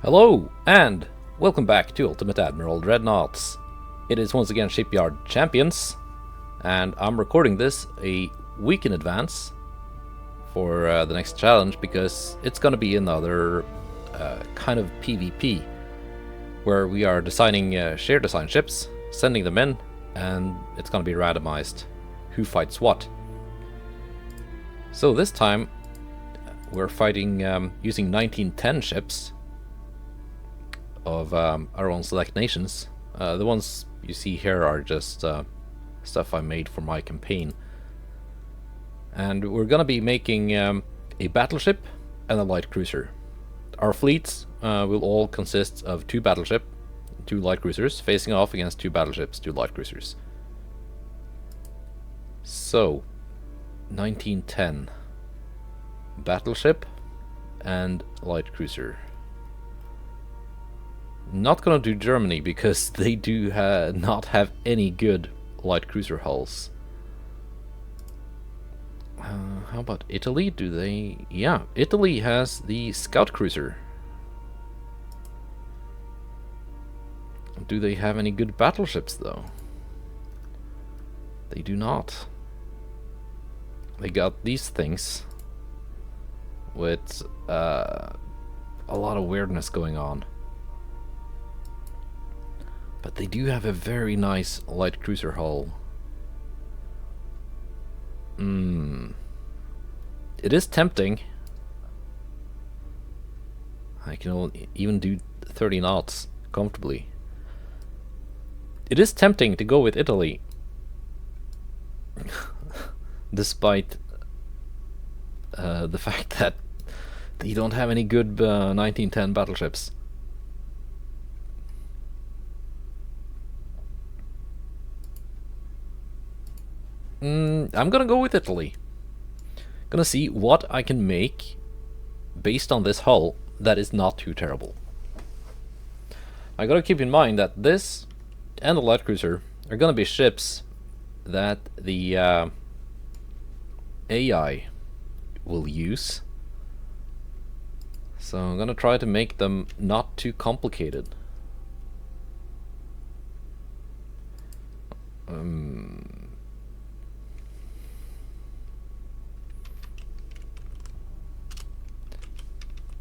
Hello, and welcome back to Ultimate Admiral Dreadnoughts. It is once again Shipyard Champions, and I'm recording this a week in advance for the next challenge because it's going to be another kind of PvP where we are designing shared design ships, sending them in, and it's going to be randomized who fights what. So this time we're fighting using 1910 ships of our own select nations. The ones you see here are just stuff I made for my campaign. And we're gonna be making a battleship and a light cruiser. Our fleets will all consist of 2 battleship, 2 light cruisers, facing off against 2 battleships, 2 light cruisers. So, 1910. Battleship and light cruiser. Not gonna do Germany because they do not have any good light cruiser hulls. How about Italy? Do they? Yeah, Italy has the scout cruiser. Do they have any good battleships though? They do not. They got these things with a lot of weirdness going on. But they do have a very nice light cruiser hull. It is tempting. I can even do 30 knots comfortably. It is tempting to go with Italy. Despite the fact that they don't have any good 1910 battleships. I'm gonna go with Italy. Gonna see what I can make based on this hull that is not too terrible. I gotta keep in mind that this and the light cruiser are gonna be ships that the AI will use. So I'm gonna try to make them not too complicated.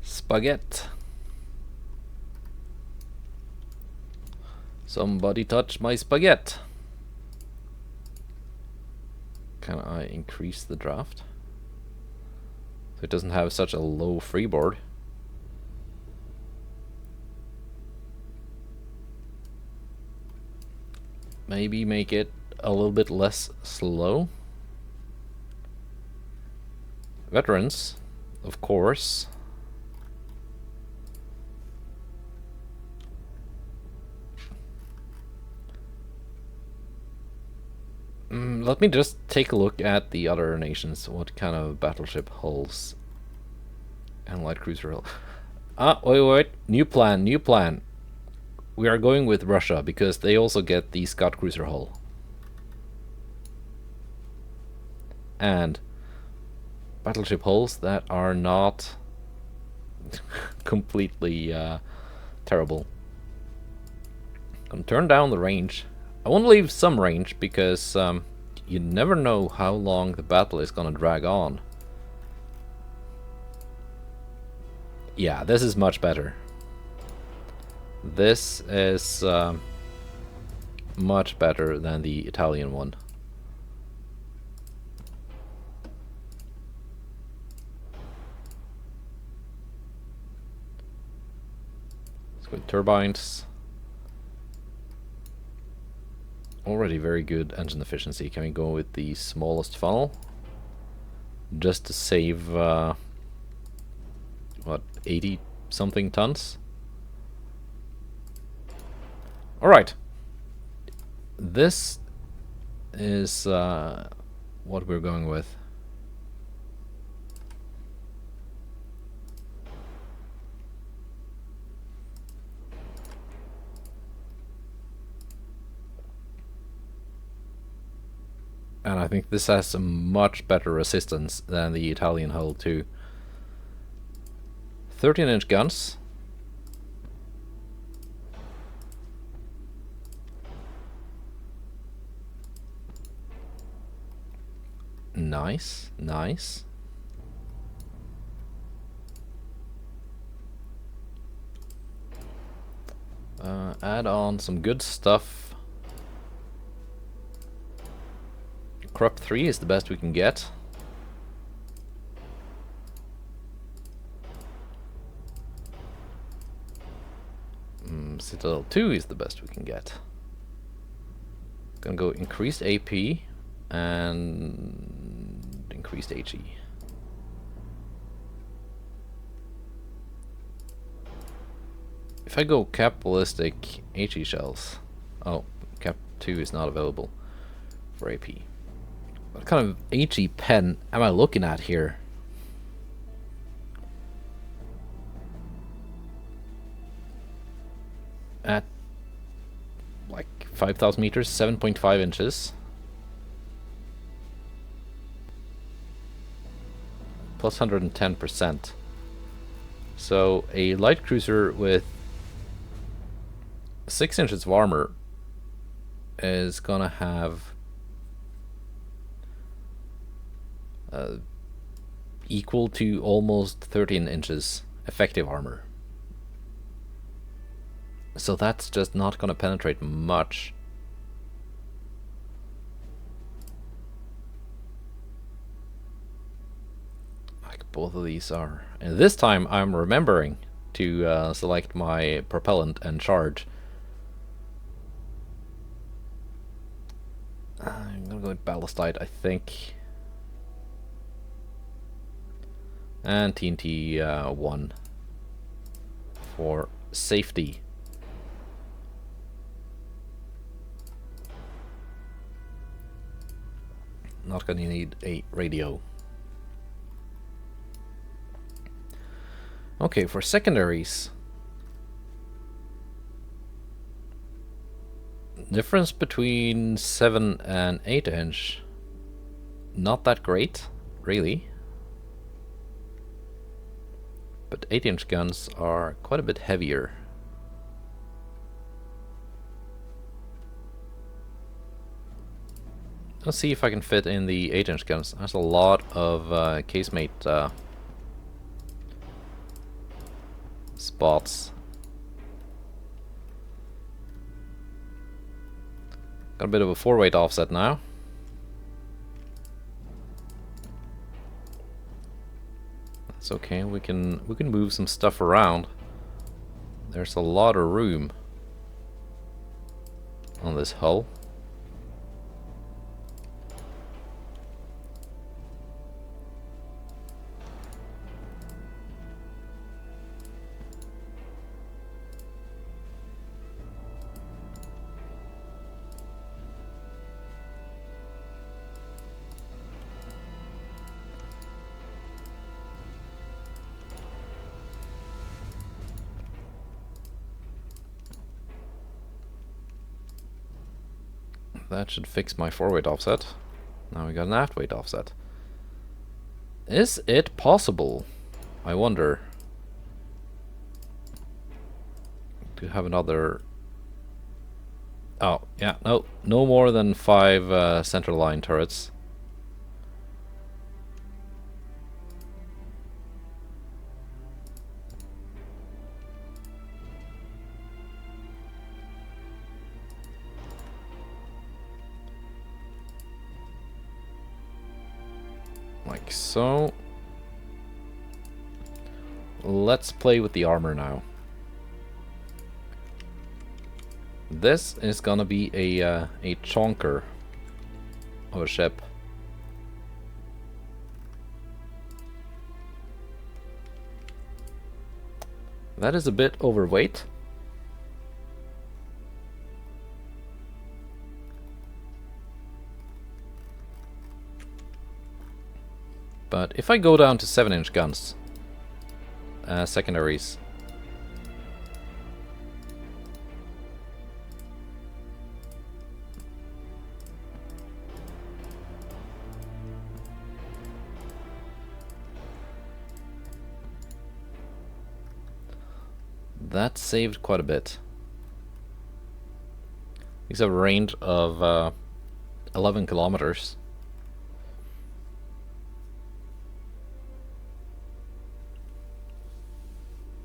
Spaghetti. Somebody touch my spaghetti. Can I increase the draft so it doesn't have such a low freeboard? Maybe make it a little bit less slow. Veterans, of course. Let me just take a look at the other nations. What kind of battleship hulls and light cruiser hull? Wait. New plan. We are going with Russia because they also get the scout cruiser hull. And battleship hulls that are not completely terrible. Gonna turn down the range. I want to leave some range because you never know how long the battle is gonna drag on. Yeah, this is much better. This is much better than the Italian one. Let's go with turbines. Already very good engine efficiency. Can we go with the smallest funnel? Just to save, what, 80 something tons? Alright. This is what we're going with. And I think this has a much better resistance than the Italian hull too. 13-inch guns. Nice, nice. Add on some good stuff. Crop 3 is the best we can get. Citadel 2 is the best we can get. Gonna go increased AP and increased HE. If I go cap ballistic HE shells, oh, cap 2 is not available for AP. What kind of HE pen am I looking at here? At like 5,000 meters, 7.5 inches. Plus 110%. So a light cruiser with 6 inches of armor is gonna have equal to almost 13 inches effective armor. So that's just not gonna penetrate much. Like both of these are. And this time I'm remembering to select my propellant and charge. I'm gonna go with ballistite, I think. And TNT 1 for safety. Not gonna need a radio. Okay, for secondaries, difference between 7 and 8 inch, not that great, really. But 8 inch guns are quite a bit heavier. Let's see if I can fit in the 8 inch guns. There's a lot of casemate spots. Got a bit of a 4-weight offset now. That's okay. We can move some stuff around. There's a lot of room on this hull. That should fix my 4-weight offset. Now we got an 8-weight offset. Is it possible, I wonder, to have another... Oh, yeah, no more than 5 center line turrets. Like so. Let's play with the armor now. This is gonna be a chonker of a ship. That is a bit overweight. But if I go down to 7-inch guns, secondaries, that saved quite a bit. These have a range of 11 kilometers.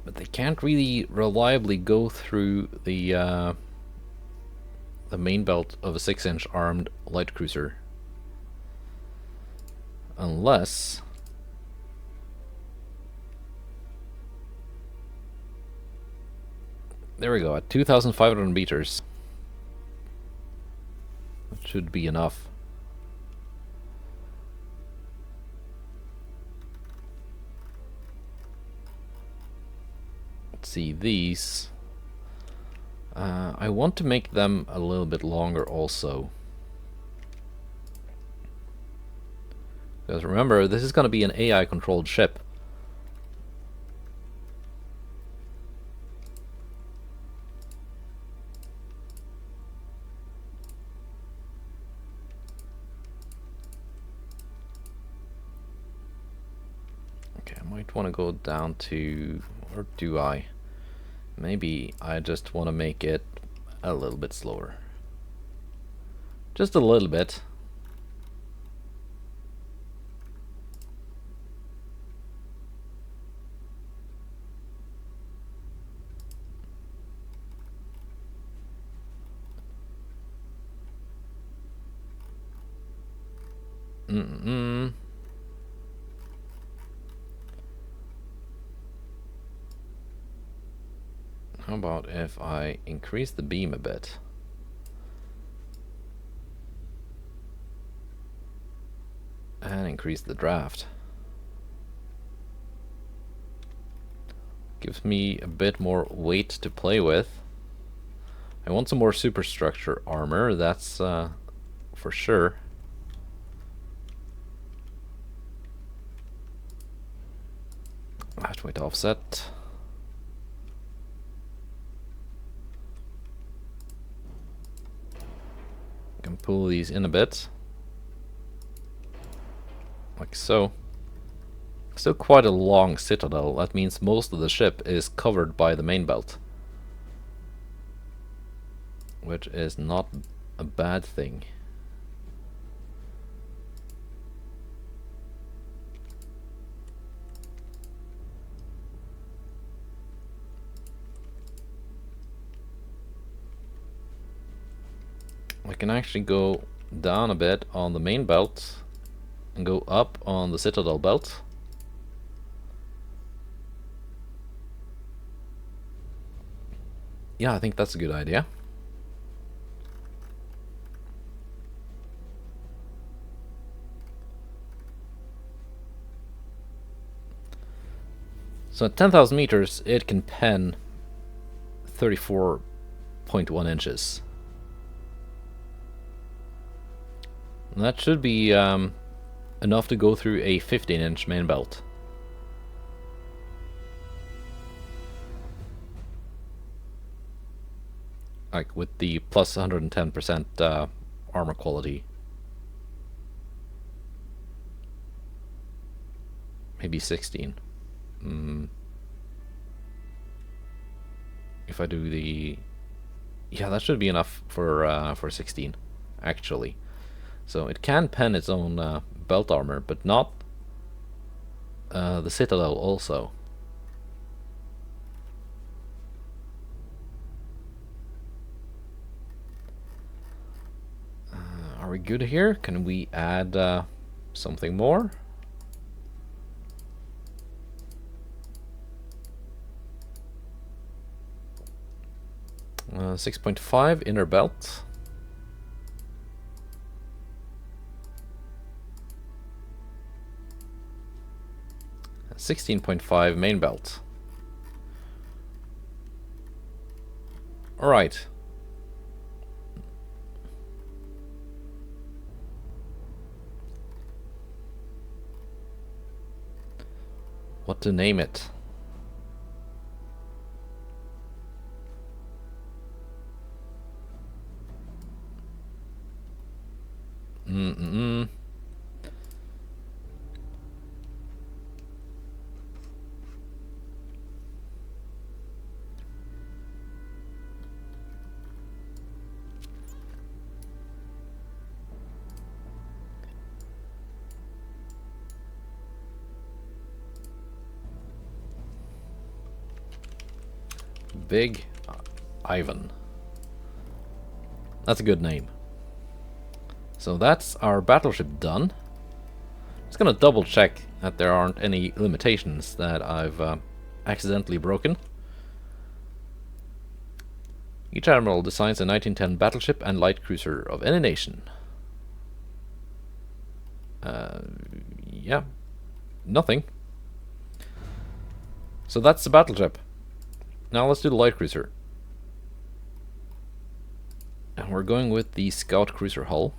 But they can't really reliably go through the main belt of a 6-inch armed light cruiser. Unless... There we go, at 2,500 meters. That should be enough. Let's see, these... I want to make them a little bit longer also. Because remember, this is going to be an AI-controlled ship. Okay, I might want to go down to... or do I? Maybe I just want to make it a little bit slower. Just a little bit. How about if I increase the beam a bit? And increase the draft. Gives me a bit more weight to play with. I want some more superstructure armor, that's for sure. Light weight offset. Can pull these in a bit, like so. Still quite a long citadel. That means most of the ship is covered by the main belt, which is not a bad thing. I can actually go down a bit on the main belt and go up on the citadel belt. Yeah, I think that's a good idea. So at 10,000 meters, it can pen 34.1 inches. And that should be enough to go through a 15-inch main belt. Like with the plus 110% armor quality. Maybe 16. If I do the... Yeah, that should be enough for 16, actually. So it can pen its own belt armor, but not the citadel also. Are we good here? Can we add something more? Uh, 6.5 inner belt. 16.5 main belt. Alright. What to name it? Big Ivan. That's a good name. So that's our battleship done. Just gonna double check that there aren't any limitations that I've accidentally broken. Each admiral designs a 1910 battleship and light cruiser of any nation. Yeah, nothing. So that's the battleship. Now let's do the light cruiser. And we're going with the scout cruiser hull.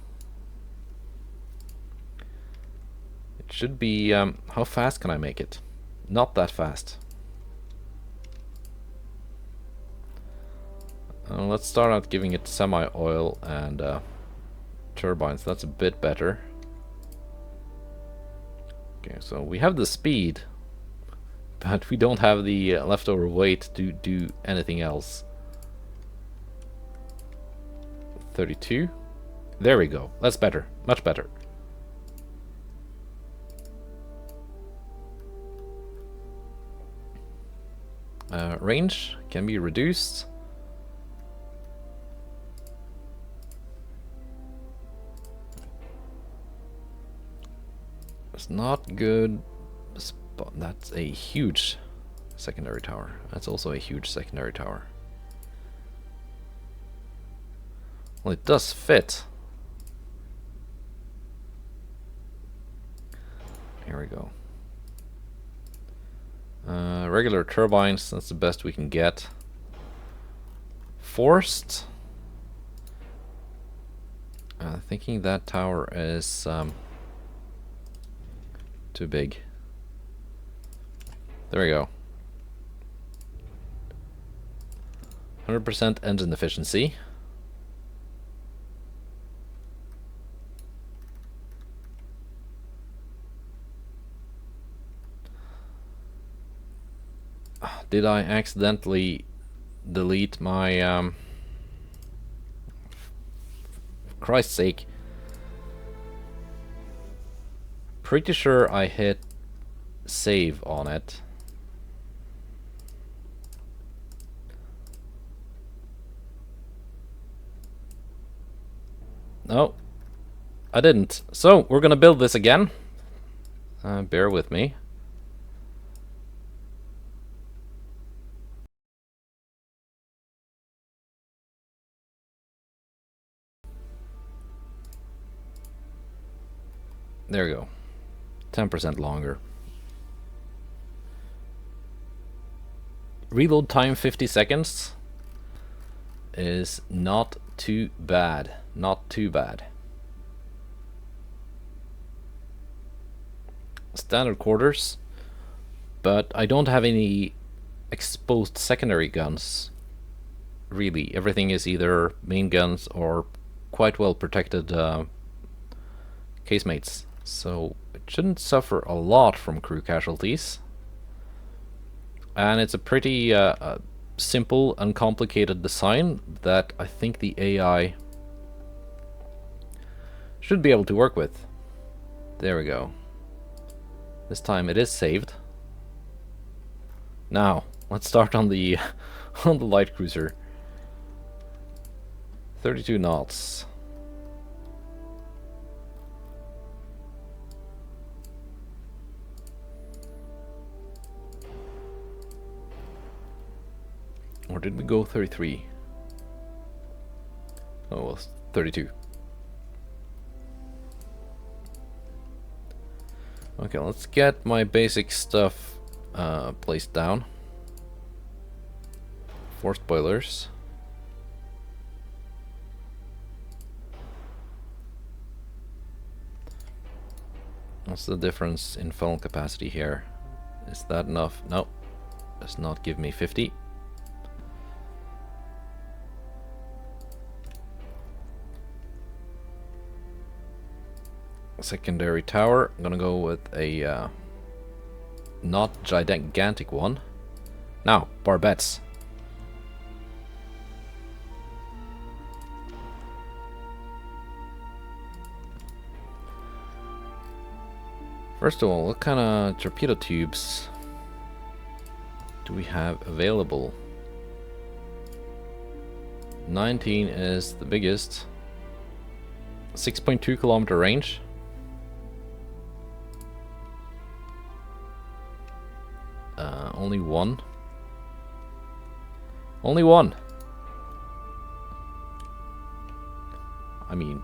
It should be, how fast can I make it? Not that fast. Let's start out giving it semi-oil and turbines. That's a bit better. Okay, so we have the speed, but we don't have the leftover weight to do anything else. 32. There we go. That's better. Much better. Range can be reduced. It's not good. That's a huge secondary tower. That's also a huge secondary tower. Well, it does fit. Here we go. Regular turbines, that's the best we can get. Forced. Thinking that tower is too big. There we go. 100% engine efficiency. Did I accidentally delete my for Christ's sake. Pretty sure I hit save on it. No, I didn't. So we're gonna build this again. Bear with me. There we go. 10% longer. Reload time 50 seconds is not too bad. Not too bad. Standard quarters, but I don't have any exposed secondary guns. Really, everything is either main guns or quite well protected casemates, so it shouldn't suffer a lot from crew casualties. And it's a pretty simple, uncomplicated design that I think the AI should be able to work with. There we go. This time it is saved. Now, let's start on the on the light cruiser. 32 knots. Or did we go 33? Oh, well, 32. Okay, let's get my basic stuff placed down. Forced boilers. What's the difference in funnel capacity here? Is that enough? No, does not give me 50. Secondary tower, I'm gonna go with a not gigantic one. Now, barbettes. First of all, what kind of torpedo tubes do we have available? 19 is the biggest. 6.2 kilometer range. Only one. Only one. I mean,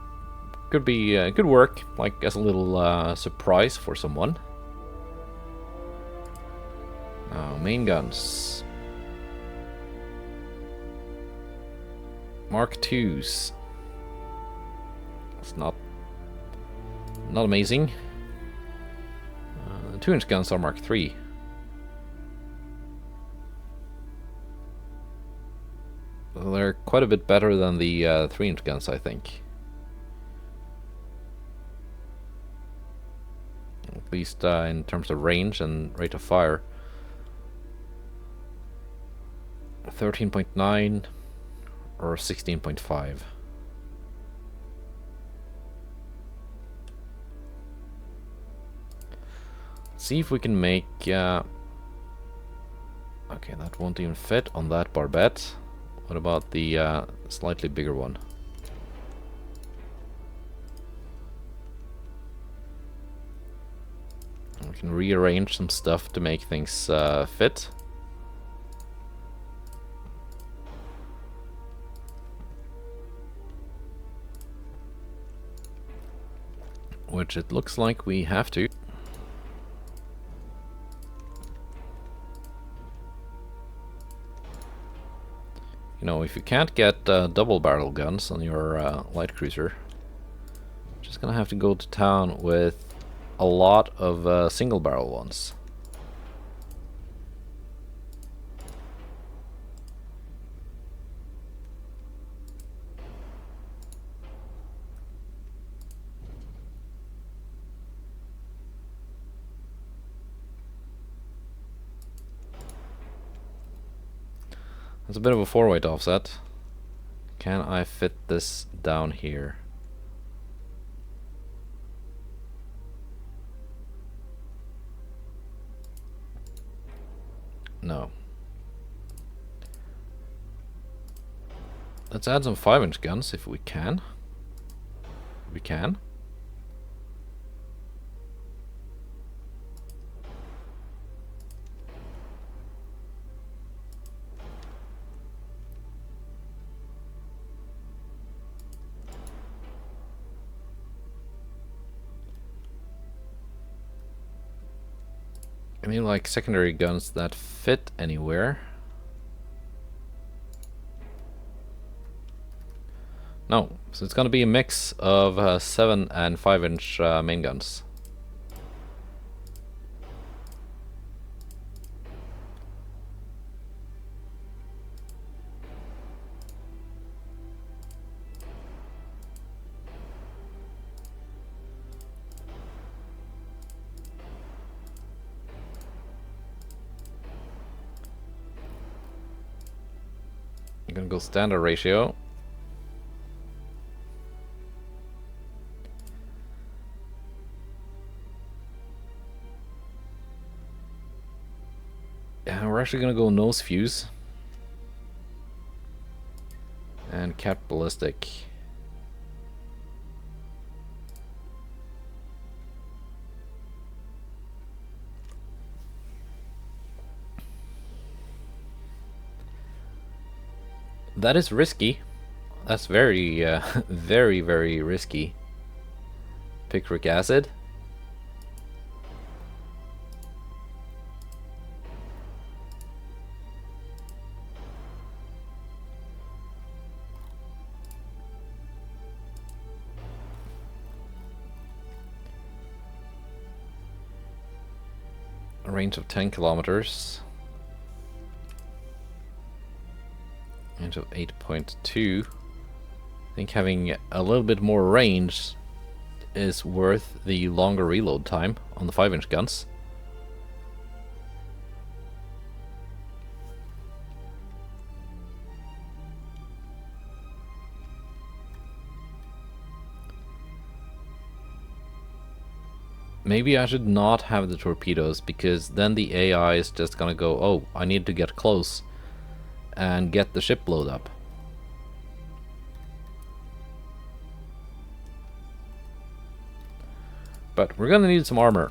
could be good work, like as a little surprise for someone. Now, main guns. Mark IIs. It's not amazing. 2-inch guns are Mark III. Well, they're quite a bit better than the 3-inch guns, I think. At least in terms of range and rate of fire. 13.9 or 16.5. See if we can make... okay, that won't even fit on that barbette. What about the slightly bigger one? We can rearrange some stuff to make things fit. Which it looks like we have to. You know, if you can't get double barrel guns on your light cruiser, you're just gonna have to go to town with a lot of single barrel ones. It's a bit of a 4-weight offset. Can I fit this down here? No. Let's add some 5-inch guns if we can. We can. I mean, like secondary guns that fit anywhere. No, so it's gonna be a mix of 7 and 5-inch main guns. I'm gonna go standard ratio. Yeah, we're actually gonna go nose fuse and cap ballistic. That is risky. That's very, very, very risky. Picric acid. A range of 10 kilometers. Range of 8.2. I think having a little bit more range is worth the longer reload time on the 5-inch guns. Maybe I should not have the torpedoes, because then the AI is just gonna go, oh, I need to get close and get the ship blowed up. But we're gonna need some armor.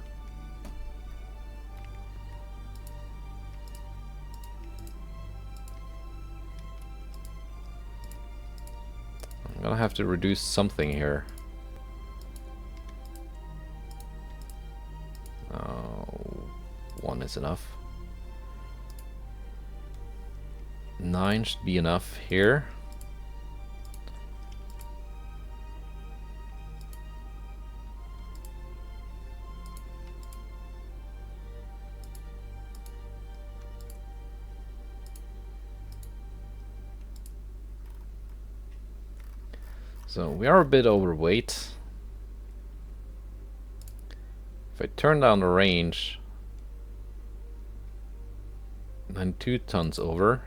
I'm gonna have to reduce something here. One is enough. 9 should be enough here. So we are a bit overweight. If I turn down the range, then 2 tons over.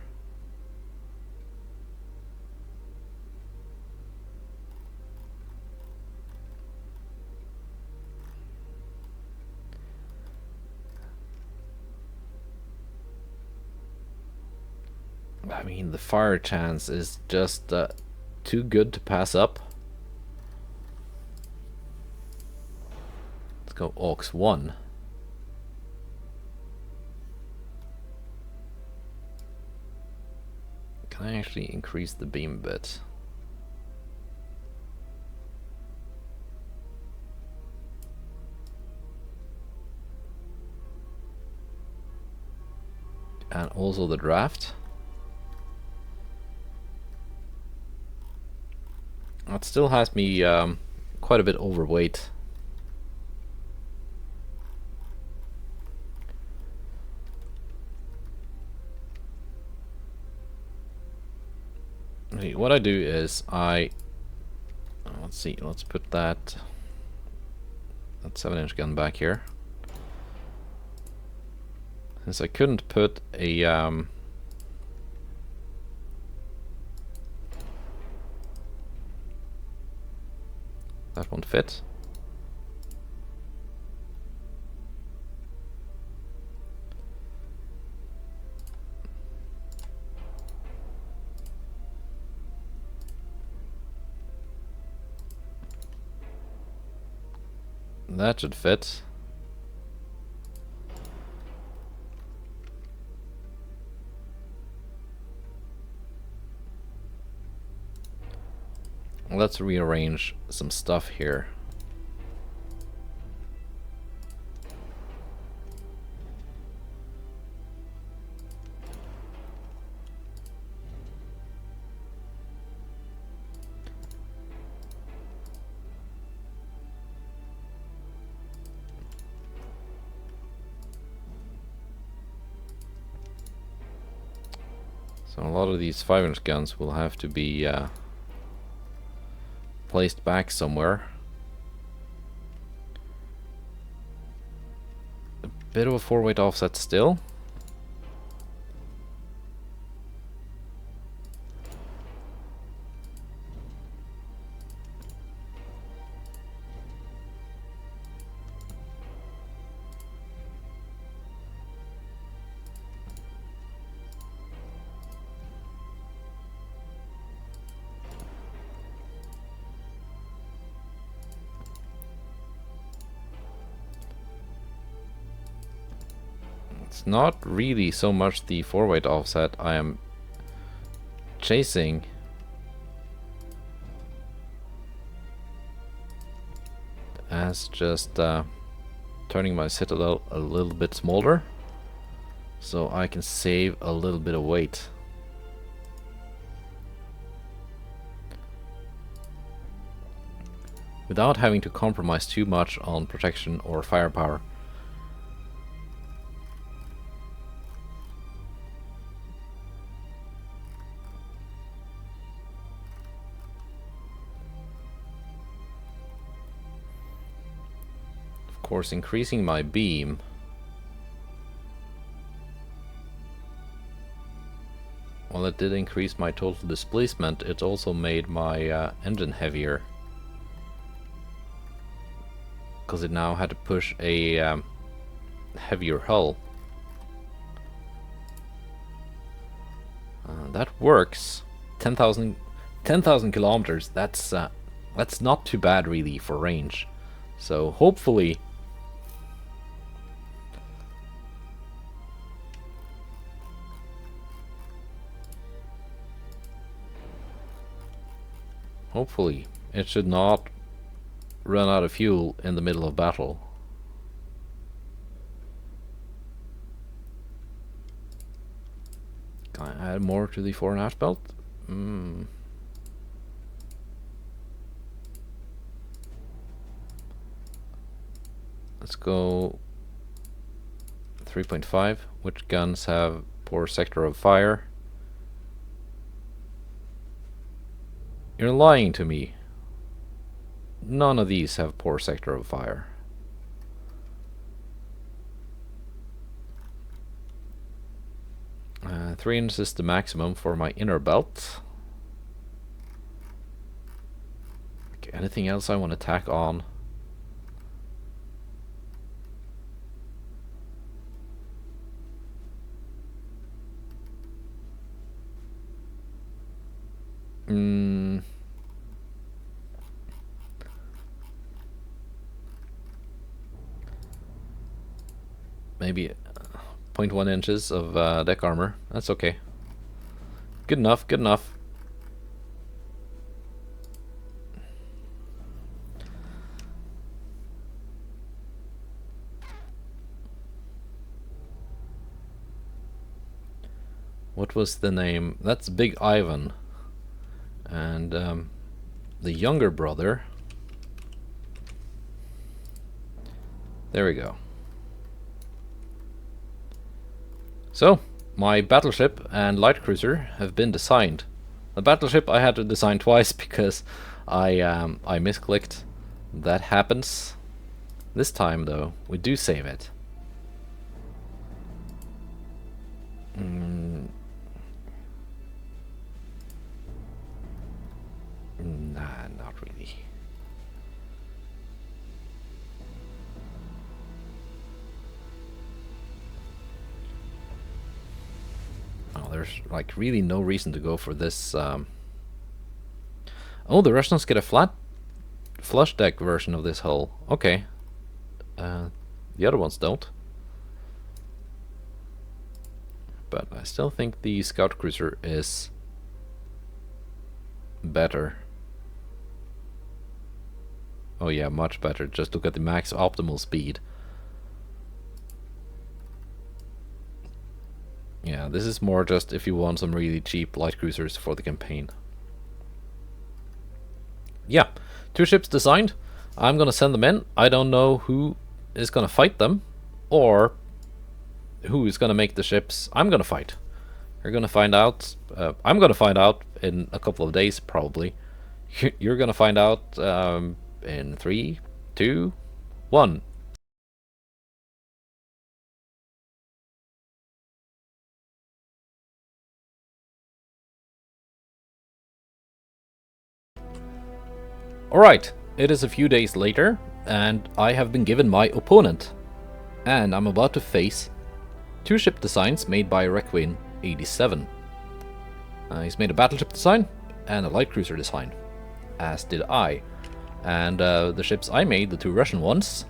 I mean, the fire chance is just too good to pass up. Let's go Aux 1. Can I actually increase the beam a bit? And also the draft. That still has me quite a bit overweight. Okay, what I do is let's see, let's put that 7-inch gun back here. Since I couldn't put a that won't fit. That should fit. Let's rearrange some stuff here. So a lot of these 5-inch guns will have to be placed back somewhere. A bit of a 4-weight offset still. It's not really so much the 4-weight offset I am chasing as just turning my sit a little bit smaller so I can save a little bit of weight. Without having to compromise too much on protection or firepower. Of course, increasing my beam while it did increase my total displacement, it also made my engine heavier. Because it now had to push a heavier hull. That works. 10,000 kilometers. That's not too bad really for range. So hopefully it should not run out of fuel in the middle of battle. Can I add more to the fore and aft belt? Let's go 3.5. Which guns have poor sector of fire? You're lying to me. None of these have poor sector of fire. Uh, 3 inches is the maximum for my inner belt. Okay, anything else I want to tack on? Maybe 0.1 inches of deck armor. That's okay. Good enough, good enough. What was the name? That's Big Ivan. And the younger brother. There we go. So, my battleship and light cruiser have been designed. The battleship I had to design twice because I misclicked. That happens. This time though, we do save it. Nah, not really. Oh, there's like really no reason to go for this. Oh, the Russians get a flat flush deck version of this hull. Okay. The other ones don't. But I still think the scout cruiser is better. Oh yeah, much better. Just look at the max optimal speed. Yeah, this is more just if you want some really cheap light cruisers for the campaign. Yeah, 2 ships designed. I'm gonna send them in. I don't know who is gonna fight them, or who is gonna make the ships I'm gonna fight. You're gonna find out. I'm gonna find out in a couple of days, probably. You're gonna find out in 3, 2, 1. Alright, it is a few days later, and I have been given my opponent. And I'm about to face 2 ship designs made by Requin87. He's made a battleship design and a light cruiser design, as did I. And the ships I made, the 2 Russian ones,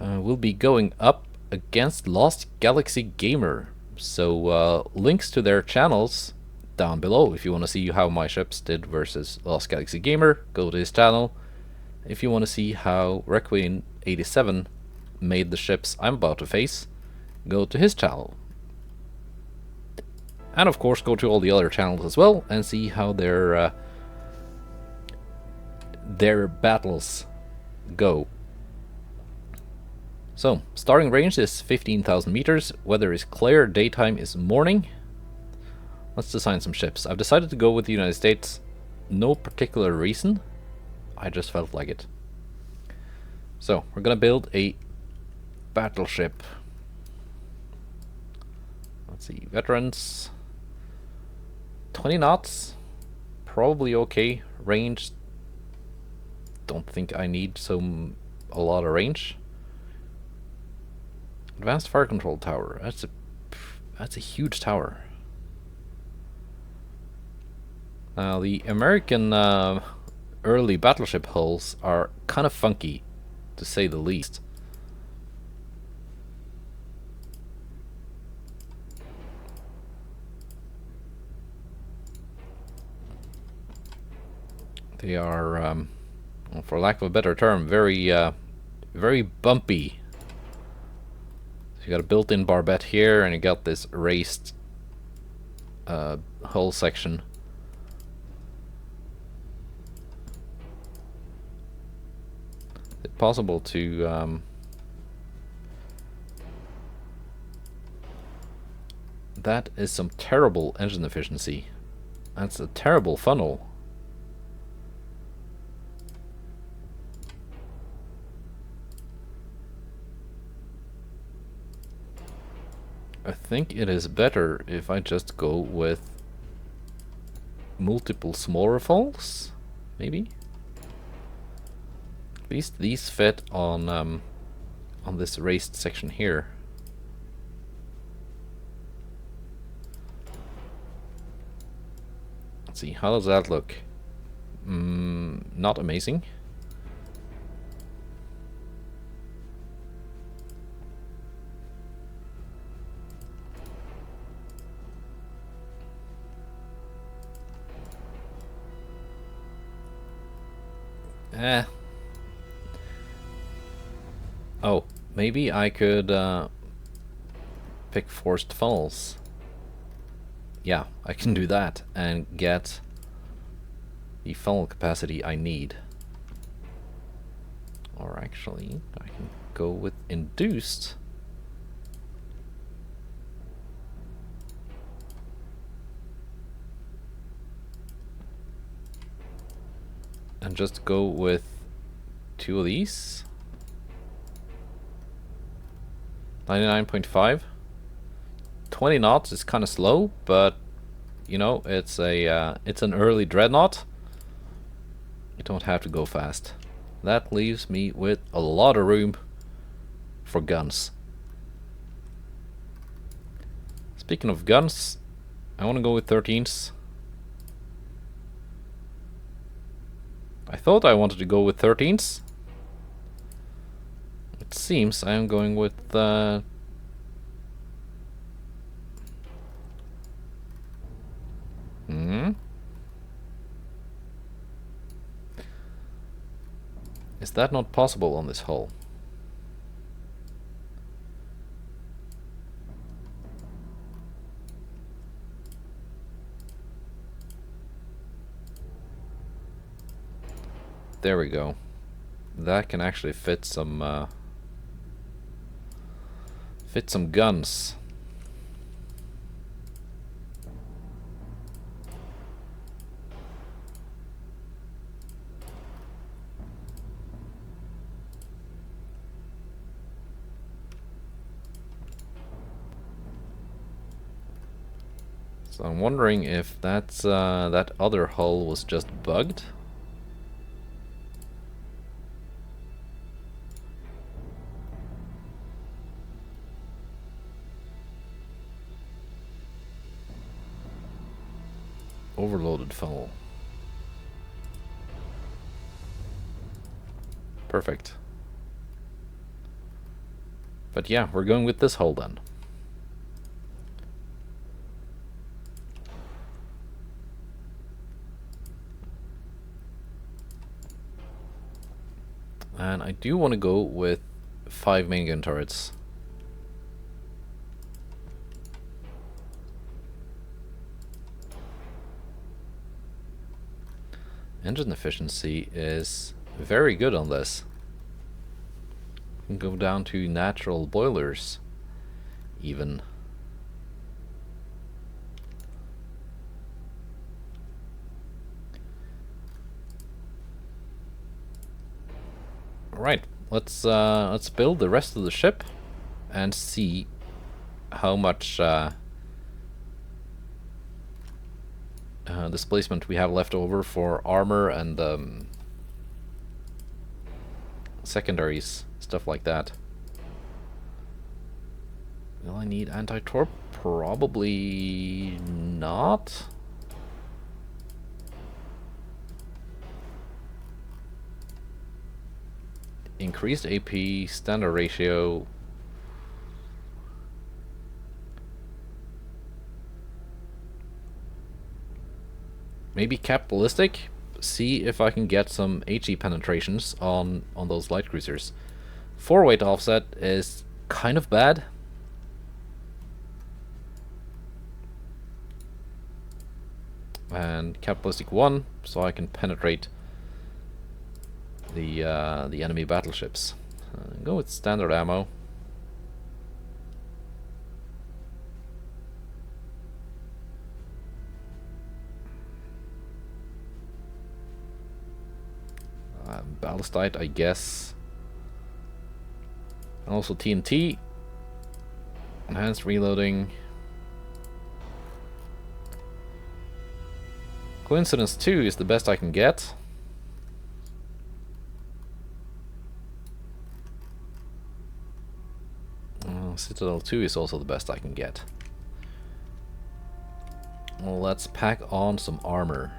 will be going up against LostGalaxyGamer. So links to their channels down below if you want to see how my ships did versus LostGalaxyGamer. Go to his channel. If you want to see how Requin87 made the ships I'm about to face, go to his channel. And of course go to all the other channels as well and see how their battles go. So, starting range is 15,000 meters, weather is clear, daytime is morning. Let's design some ships. I've decided to go with the United States. No particular reason, I just felt like it. So, we're gonna build a battleship. Let's see, veterans. 20 knots, probably okay. Range, don't think I need a lot of range. Advanced fire control tower. That's a huge tower. Now the American early battleship hulls are kind of funky. to say the least. They are, well, for lack of a better term, very bumpy. So you got a built-in barbette here, and you got this raised hull section. Is it possible to that is some terrible engine efficiency. That's a terrible funnel. I think it is better if I just go with multiple smaller falls, maybe. At least these fit on this raised section here. Let's see, how does that look? Not amazing. Oh, maybe I could pick forced funnels. Yeah, I can do that and get the funnel capacity I need. Or actually, I can go with induced. And just go with 2 of these. 99.5. 20 knots is kind of slow, but you know, it's an early dreadnought. You don't have to go fast. That leaves me with a lot of room for guns. Speaking of guns, I want to go with 13s. I thought I wanted to go with 13s. It seems I am going with Is that not possible on this hull? There we go. That can actually fit some guns. So I'm wondering if that's that other hull was just bugged. Overloaded funnel. Perfect. But yeah, we're going with this hull then. And I do want to go with 5 main gun turrets. Engine efficiency is very good on this. You can go down to natural boilers even. Alright, let's build the rest of the ship and see how much displacement we have left over for armor and secondaries, stuff like that. Will I need anti-torp? Probably not. increased AP, standard ratio. Maybe capitalistic? See if I can get some HE penetrations on those light cruisers. 4-weight offset is kind of bad. And capitalistic 1, so I can penetrate the enemy battleships. Go with standard ammo. Ballistite, I guess. And also TNT. Enhanced reloading. Coincidence 2 is the best I can get. Citadel 2 is also the best I can get. Well, let's pack on some armor.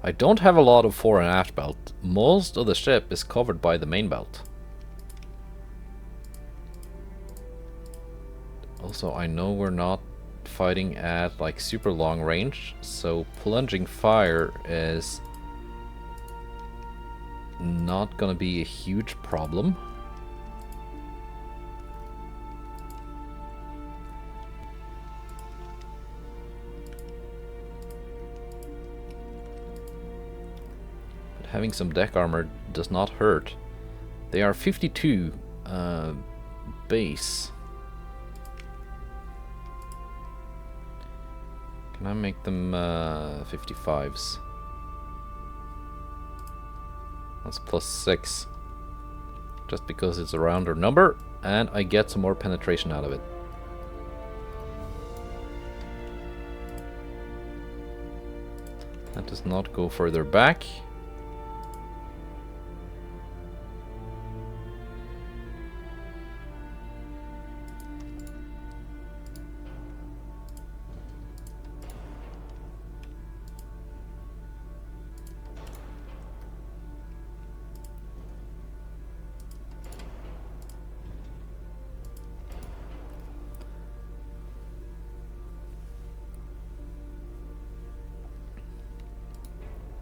I don't have a lot of fore and aft belt. Most of the ship is covered by the main belt. Also, I know we're not fighting at like super long range, so plunging fire is not gonna be a huge problem. But having some deck armor does not hurt. They are 52 base. Can I make them 55s? That's +6. Just because it's a rounder number, and I get some more penetration out of it. That does not go further back.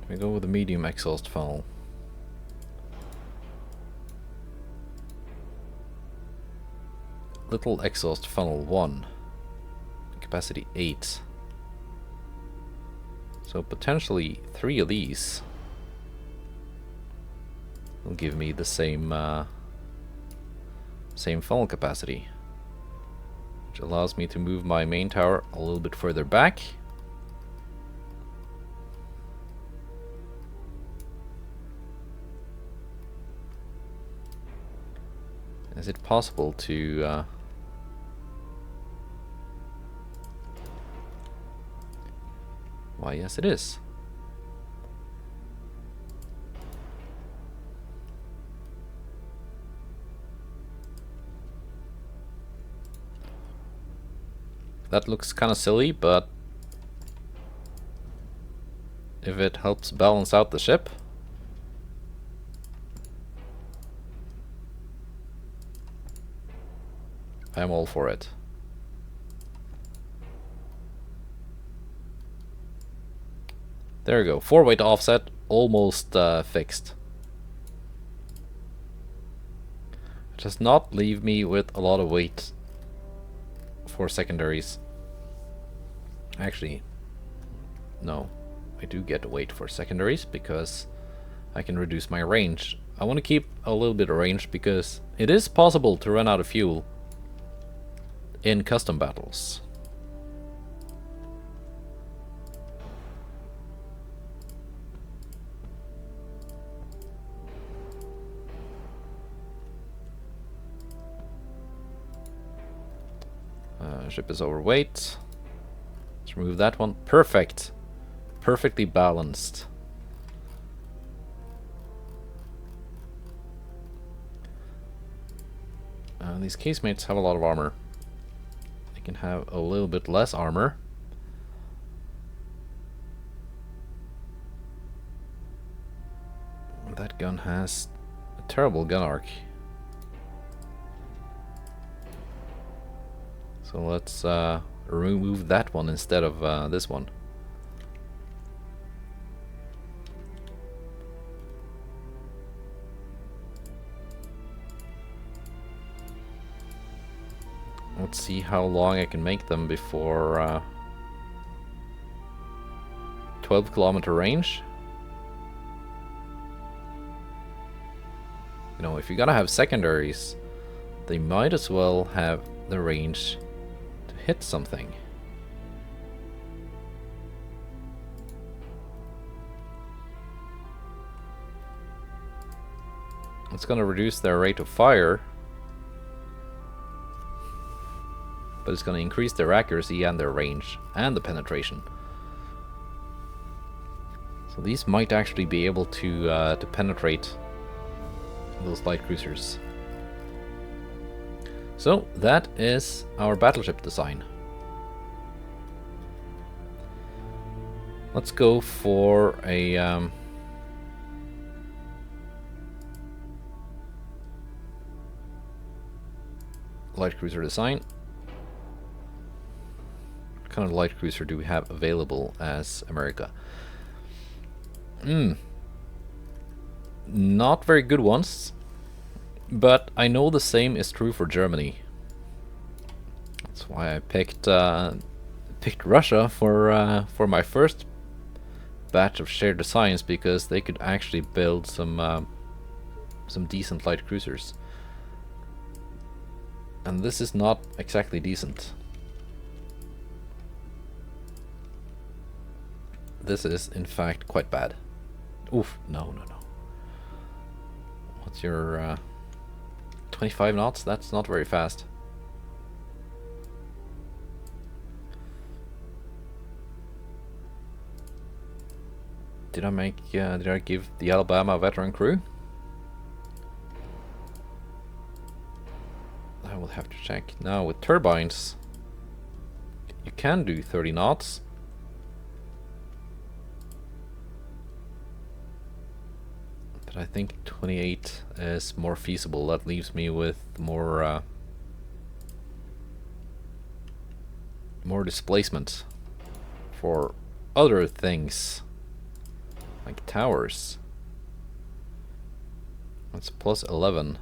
We go with a medium exhaust funnel. Little exhaust funnel 1. Capacity 8. So potentially 3 of these will give me the same funnel capacity, which allows me to move my main tower a little bit further back. Is it possible to why, yes it is. That looks kind of silly, but if it helps balance out the ship, I'm all for it. There we go. 4-weight offset, almost fixed. It does not leave me with a lot of weight for secondaries. Actually, no. I do get weight for secondaries because I can reduce my range. I want to keep a little bit of range because it is possible to run out of fuel in custom battles. Ship is overweight. Let's remove that one. Perfect. Perfectly balanced. These casemates have a lot of armor. Can have a little bit less armor. That gun has a terrible gun arc. So let's remove that one instead of this one. Let's see how long I can make them before 12-kilometer range. You know, if you're gonna have secondaries, they might as well have the range to hit something. It's gonna reduce their rate of fire, but it's gonna increase their accuracy and their range and the penetration. So these might actually be able to penetrate those light cruisers. So that is our battleship design. Let's go for a light cruiser design. What kind of light cruiser do we have available as America? Not very good ones, but I know the same is true for Germany. That's why I picked Russia for my first batch of shared designs, because they could actually build some decent light cruisers, and this is not exactly decent. This is in fact quite bad. Oof, no. What's your 25 knots? That's not very fast. Did I give the Alabama a veteran crew? I will have to check. Now with turbines, you can do 30 knots. But I think 28 is more feasible. That leaves me with more displacement for other things, like towers. That's plus 11.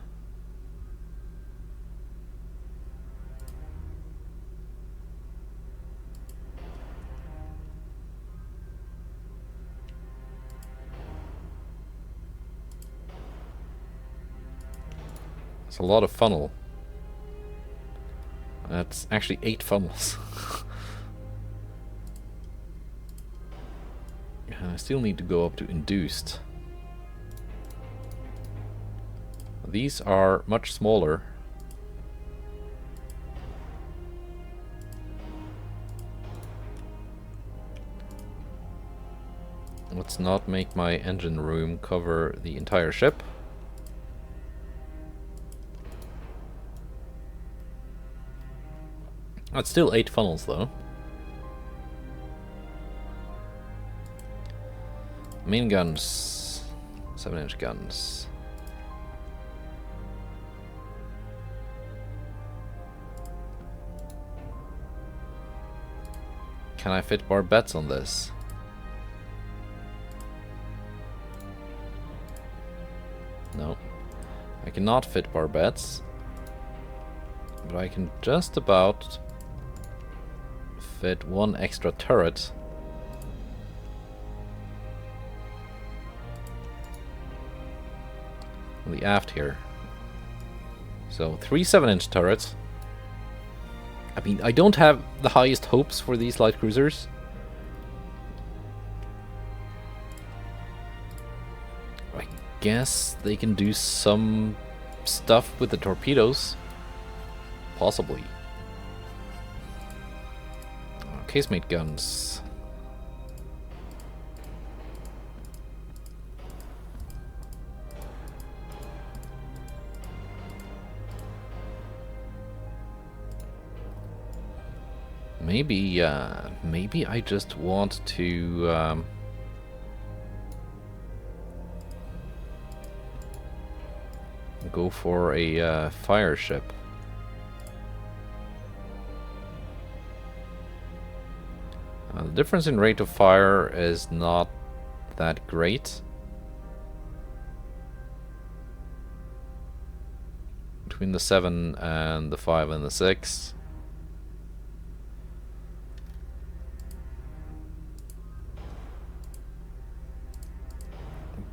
It's a lot of funnel. That's actually 8 funnels. I still need to go up to induced. These are much smaller. Let's not make my engine room cover the entire ship. It's still 8 funnels though. Main guns, 7-inch guns. Can I fit barbettes on this? No, I cannot fit barbettes, but I can just about fit 1 extra turret. On the aft here. So 3 7-inch turrets. I mean, I don't have the highest hopes for these light cruisers. I guess they can do some stuff with the torpedoes. Possibly. Casemate guns. Maybe I just want to go for a fire ship. The difference in rate of fire is not that great between the 7 and the 5 and the 6.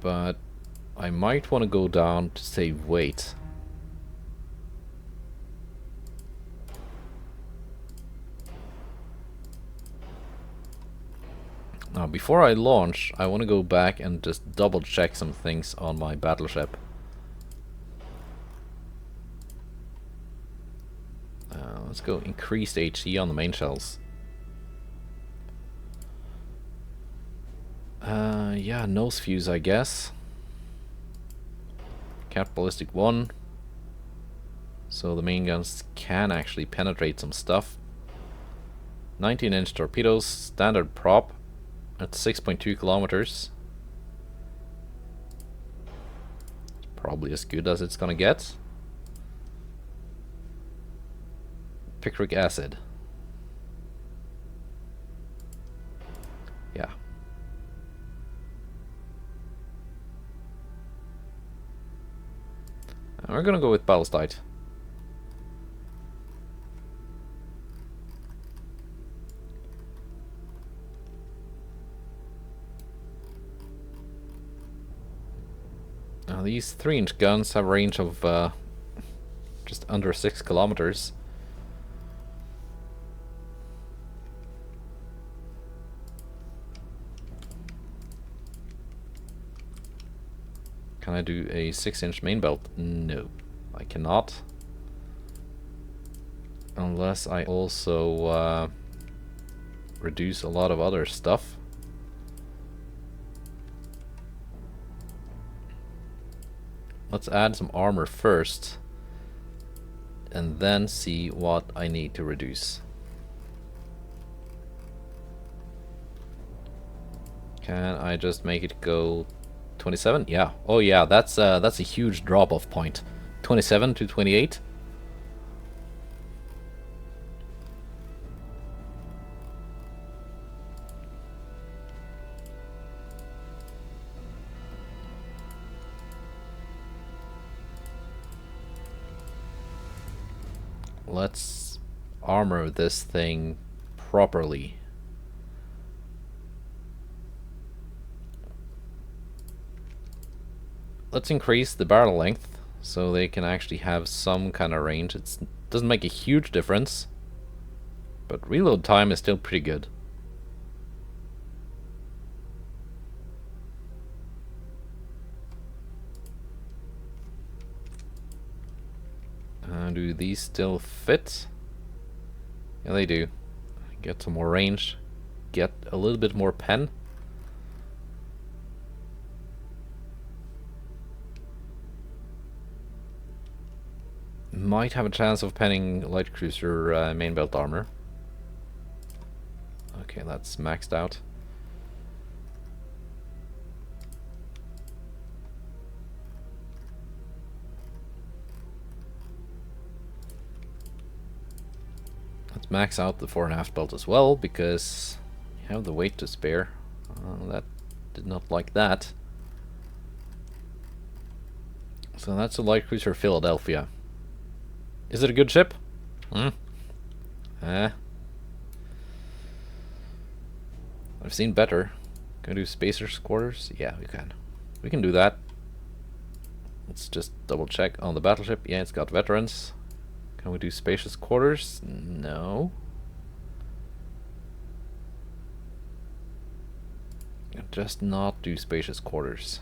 But I might want to go down to save weight. Now, before I launch, I want to go back and just double check some things on my battleship. Let's go increased HE on the main shells. Yeah, nose fuse, I guess. Cat ballistic 1. So the main guns can actually penetrate some stuff. 19-inch torpedoes, standard prop at 6.2 kilometers. Probably as good as it's gonna get. Picric acid. Yeah. We're gonna go with ballistite. Now these 3-inch guns have a range of just under 6 kilometers. Can I do a 6-inch main belt? No, I cannot. Unless I also reduce a lot of other stuff. Let's add some armor first, and then see what I need to reduce. Can I just make it go 27? Yeah. Oh yeah, that's a huge drop-off point. 27 to 28. Let's armor this thing properly. Let's increase the barrel length so they can actually have some kind of range. It doesn't make a huge difference, but reload time is still pretty good. Do these still fit? Yeah, they do. Get some more range. Get a little bit more pen. Might have a chance of penning light cruiser main belt armor. Okay, that's maxed out. Let's max out the 4.5 belt as well, because you have the weight to spare. That did not like that. So that's a light cruiser Philadelphia. Is it a good ship? I've seen better. Can we do spacer's quarters? Yeah, we can. We can do that. Let's just double check on the battleship. Yeah, it's got veterans. Can we do spacious quarters? No. Just not do spacious quarters.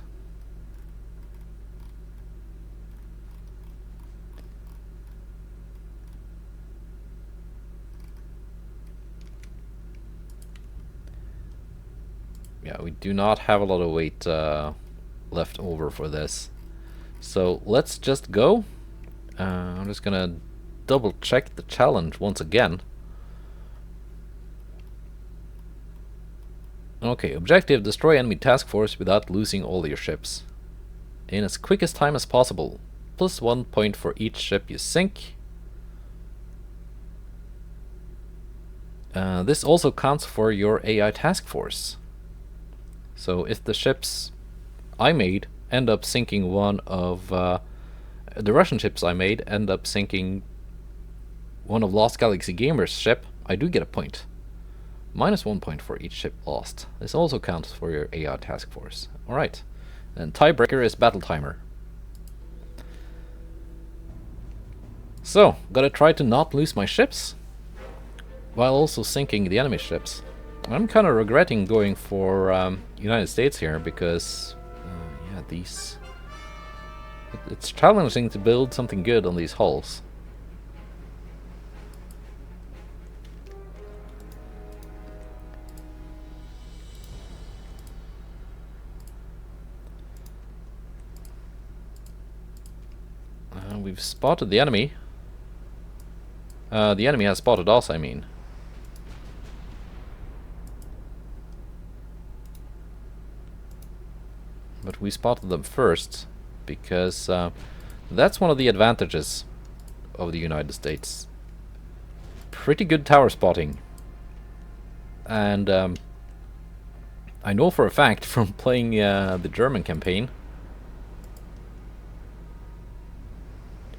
Yeah, we do not have a lot of weight left over for this. So let's just go. I'm just gonna double check the challenge once again. Okay, objective: destroy enemy task force without losing all your ships in as quick as time as possible. plus 1 point for each ship you sink. This also counts for your AI task force. So if the ships I made end up sinking one of the Russian ships I made end up sinking one of LostGalaxyGamer's ship, I do get a point. Minus 1 point for each ship lost. This also counts for your AI task force. Alright. And tiebreaker is battle timer. So, gotta try to not lose my ships while also sinking the enemy ships. I'm kind of regretting going for United States here because yeah, these it's challenging to build something good on these hulls. We've spotted the enemy. The enemy has spotted us, I mean. But we spotted them first, because that's one of the advantages of the United States. Pretty good tower spotting. And I know for a fact from playing the German campaign.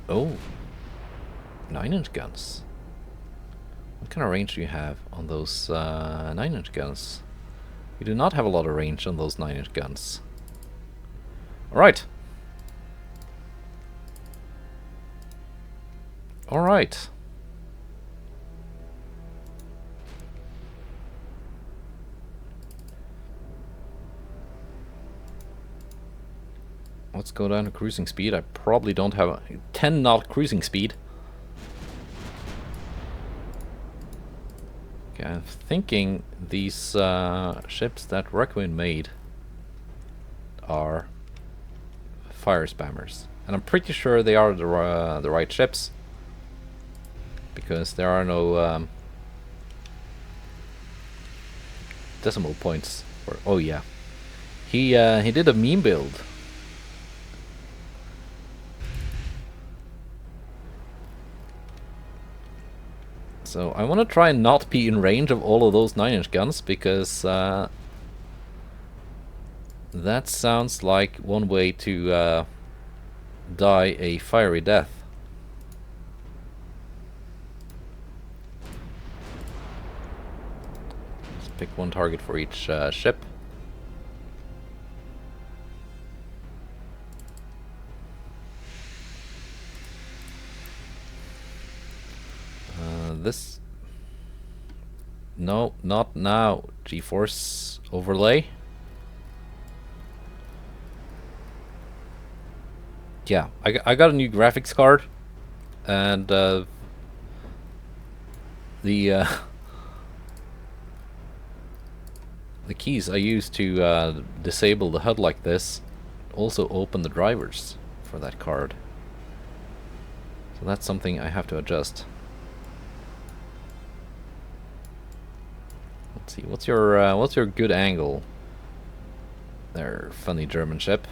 Oh, 9-inch guns. What kind of range do you have on those 9-inch guns? You do not have a lot of range on those 9-inch guns. Alright. Alright. Let's go down to cruising speed. I probably don't have a 10 knot cruising speed. Okay, I'm thinking these ships that Requin made are fire spammers, and I'm pretty sure they are the right ships because there are no decimal points. For, oh yeah, he did a meme build. So I want to try and not be in range of all of those 9-inch guns because that sounds like one way to die a fiery death. Let's pick one target for each ship. This... No, not now. GeForce overlay. Yeah, I got a new graphics card, and the keys I use to disable the HUD like this also open the drivers for that card. So that's something I have to adjust. Let's see, what's your good angle? There, funny German ship.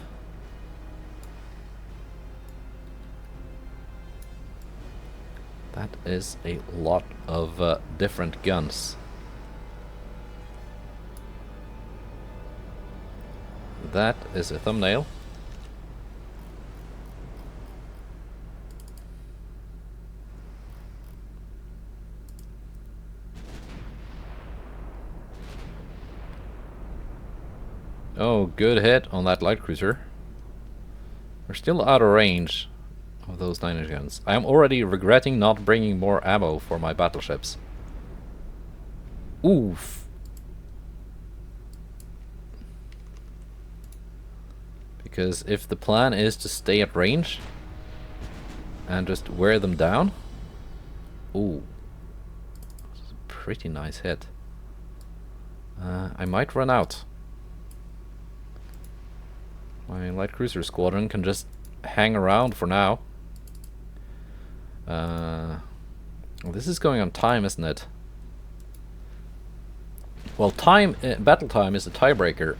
That is a lot of different guns. That is a thumbnail. Oh, good hit on that light cruiser. We're still out of range of those 9-inch guns. I am already regretting not bringing more ammo for my battleships. Oof. Because if the plan is to stay at range and just wear them down, ooh, that's a pretty nice hit. I might run out. My light cruiser squadron can just hang around for now. This is going on time, isn't it? Well, time, battle time is a tiebreaker.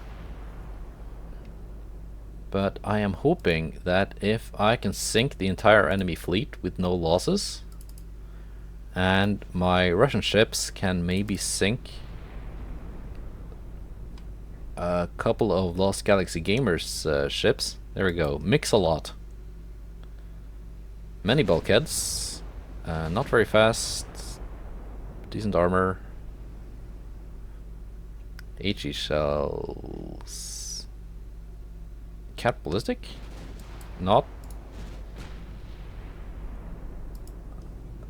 But I am hoping that if I can sink the entire enemy fleet with no losses, and my Russian ships can maybe sink a couple of LostGalaxyGamer's ships. There we go. Mix a lot. Many bulkheads. Not very fast. Decent armor. HE shells. Cat ballistic? Not.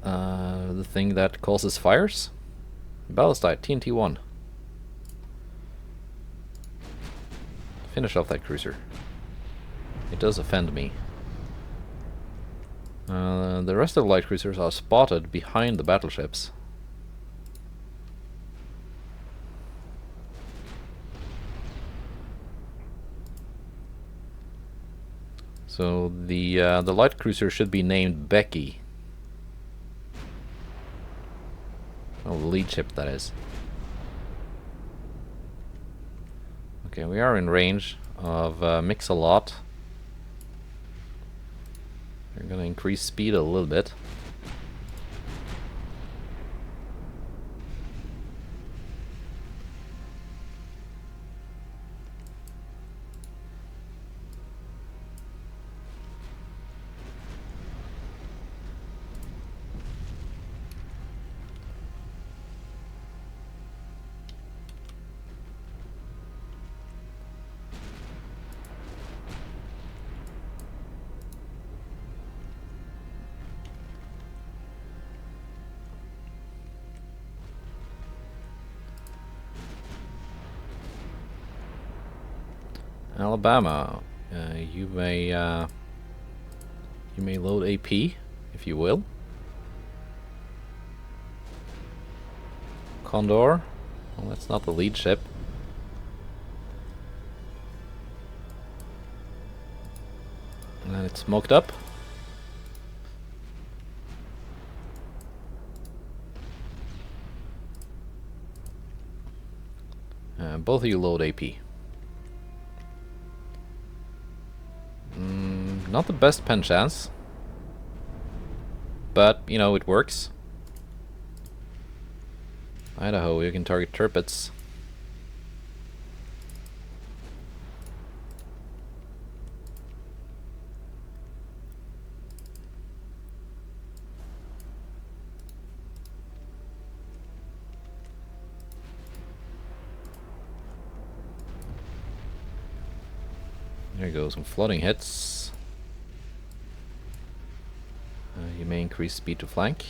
The thing that causes fires? Ballistite, TNT-1. Finish off that cruiser. It does offend me. The rest of the light cruisers are spotted behind the battleships. So the light cruiser should be named Becky. Oh, the lead ship, that is. Okay, we are in range of Mix-a-Lot. We're gonna increase speed a little bit. Alabama, you may load AP, if you will. Condor, well, that's not the lead ship. And it's smoked up. Both of you load AP. Not the best pen chance, but you know, it works. Idaho, you can target turrets. There you go, some floating hits. You may increase speed to flank.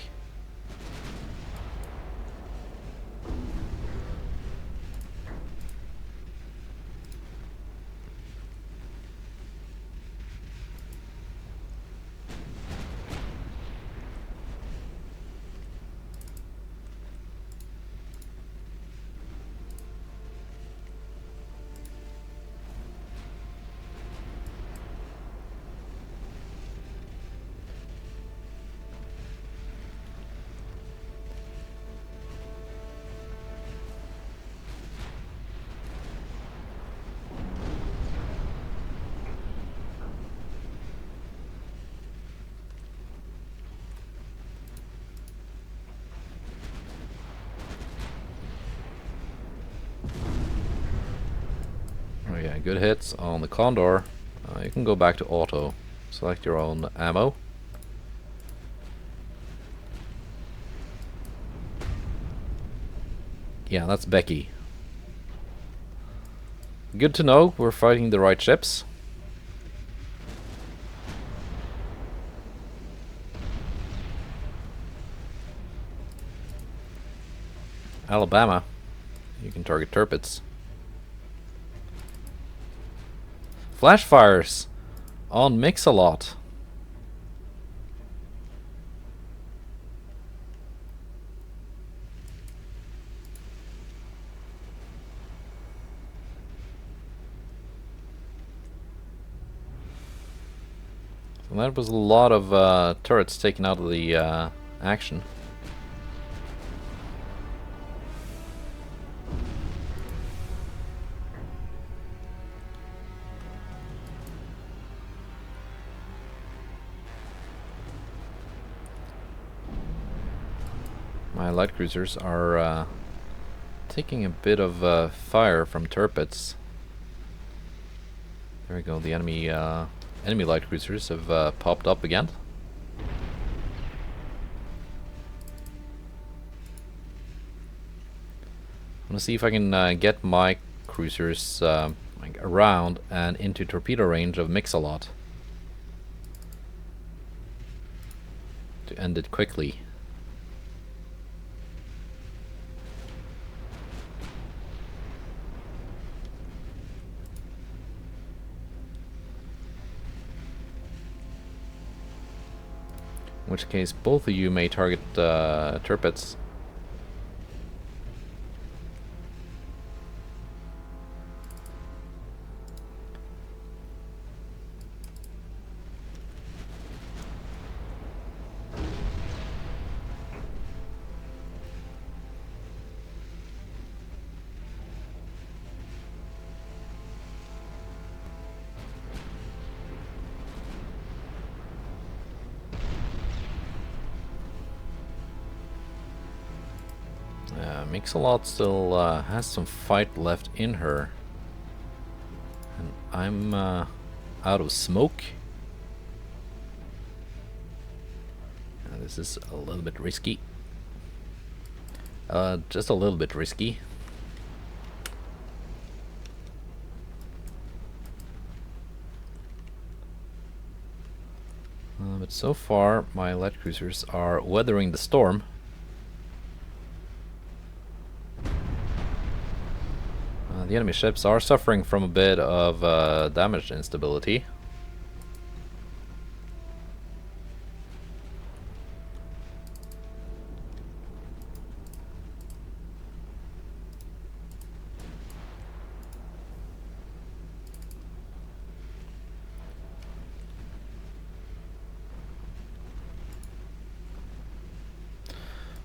Oh yeah, good hits on the Condor. You can go back to auto. Select your own ammo. Yeah, that's Becky. Good to know we're fighting the right ships. Alabama, you can target turrets. Flash fires on Mix-a-Lot. So that was a lot of turrets taken out of the action. My light cruisers are taking a bit of fire from turrets. There we go. The enemy light cruisers have popped up again. I'm gonna see if I can get my cruisers like around and into torpedo range of Mix-a-Lot to end it quickly. In which case, both of you may target turrets. Mix-a-Lot still has some fight left in her. And I'm out of smoke. This is a little bit risky. Just a little bit risky. But so far, my light cruisers are weathering the storm. The enemy ships are suffering from a bit of damage instability.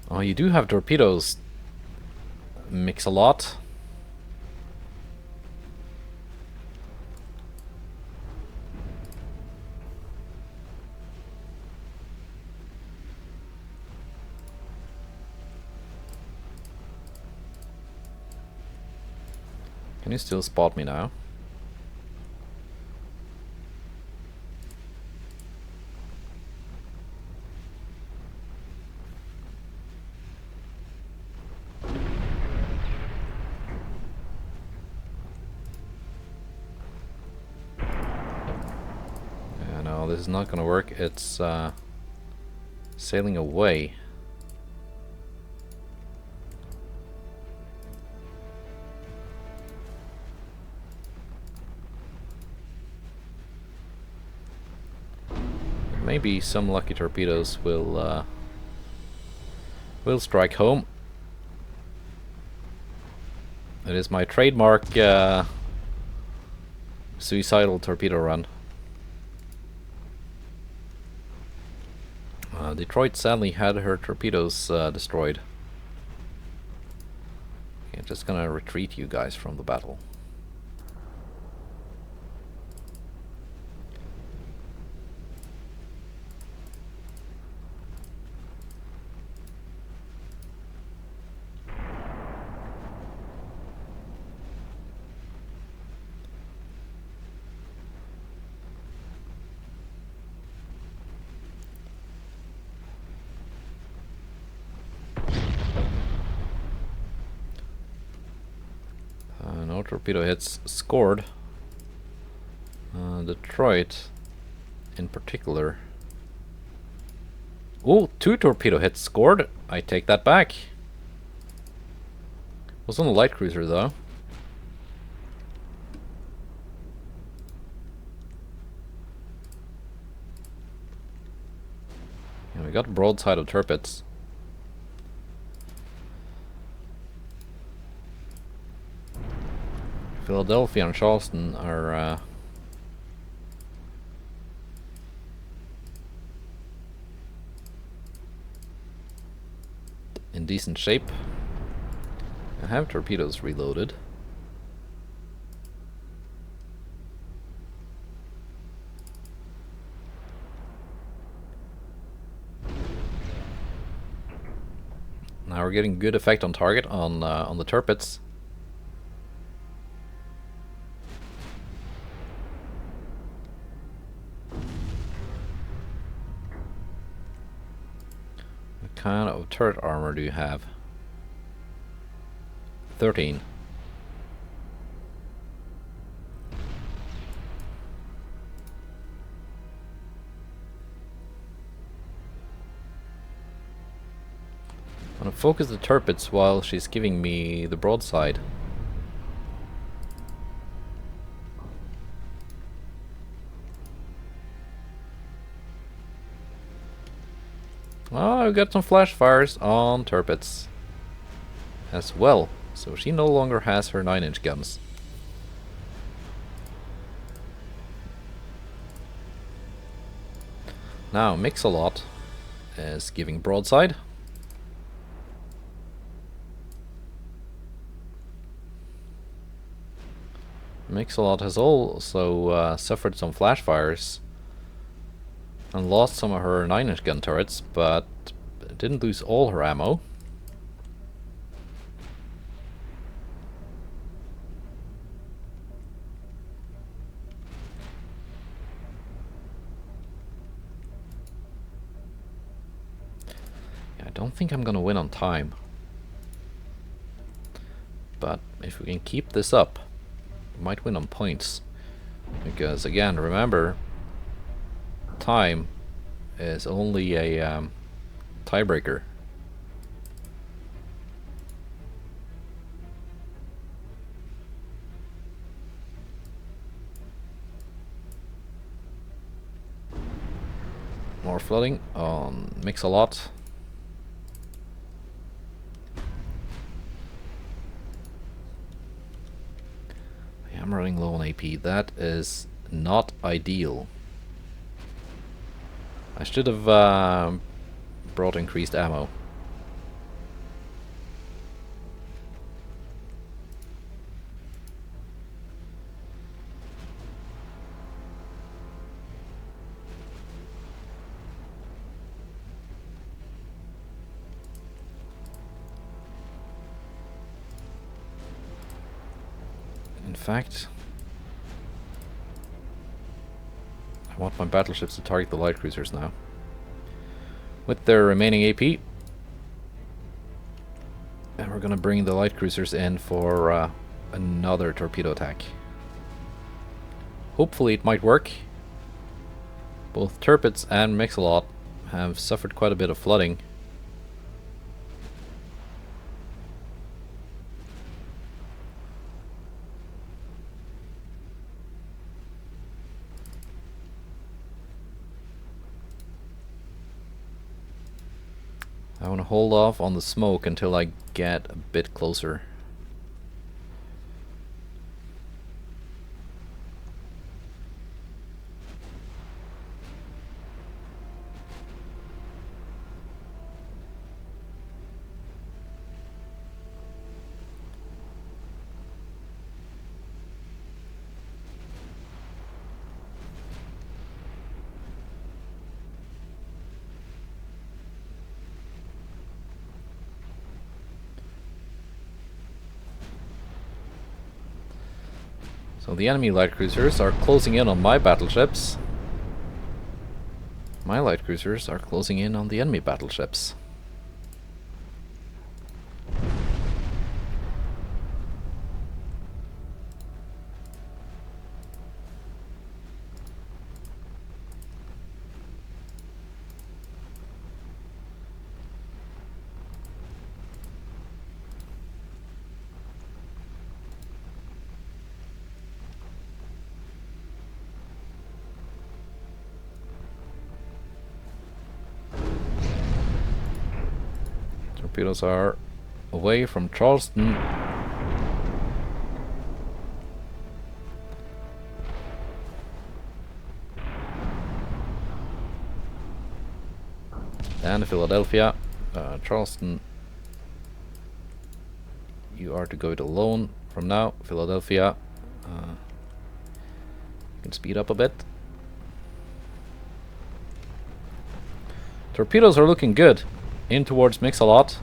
Oh, you do have torpedoes. Mix-a-Lot. Can you still spot me now? Yeah, no, this is not gonna work. It's sailing away. Maybe some lucky torpedoes will strike home. It is my trademark suicidal torpedo run. Detroit sadly had her torpedoes destroyed. Okay, just gonna retreat you guys from the battle. No torpedo hits scored. Detroit, in particular. Oh, 2 torpedo hits scored. I take that back. Was on the light cruiser though. Yeah, we got broadside of turrets. Philadelphia and Charleston are in decent shape. I have torpedoes reloaded. we're getting good effect on target on the turrets. What kind of turret armor do you have? 13. I'm gonna focus the turrets while she's giving me the broadside. Oh, I've got some flash fires on turrets as well, so she no longer has her 9-inch guns. Now Mix-a-Lot is giving broadside. Mix-a-Lot has also suffered some flash fires and lost some of her 9-inch gun turrets, but didn't lose all her ammo. Yeah, I don't think I'm gonna win on time, but if we can keep this up, might win on points, because again, remember, time is only a tiebreaker. More flooding on Mix-a-Lot. I'm running low on AP. That is not ideal. I should have brought increased ammo. In fact, I want my battleships to target the light cruisers now. With their remaining AP. And we're gonna bring the light cruisers in for another torpedo attack. Hopefully it might work. Both turrets and Mix-a-Lot have suffered quite a bit of flooding. I want to hold off on the smoke until I get a bit closer. So the enemy light cruisers are closing in on my battleships. My light cruisers are closing in on the enemy battleships. Torpedoes are away from Charleston. And Philadelphia. Charleston, you are to go it alone from now. Philadelphia, you can speed up a bit. Torpedoes are looking good. In towards Mix-a-Lot.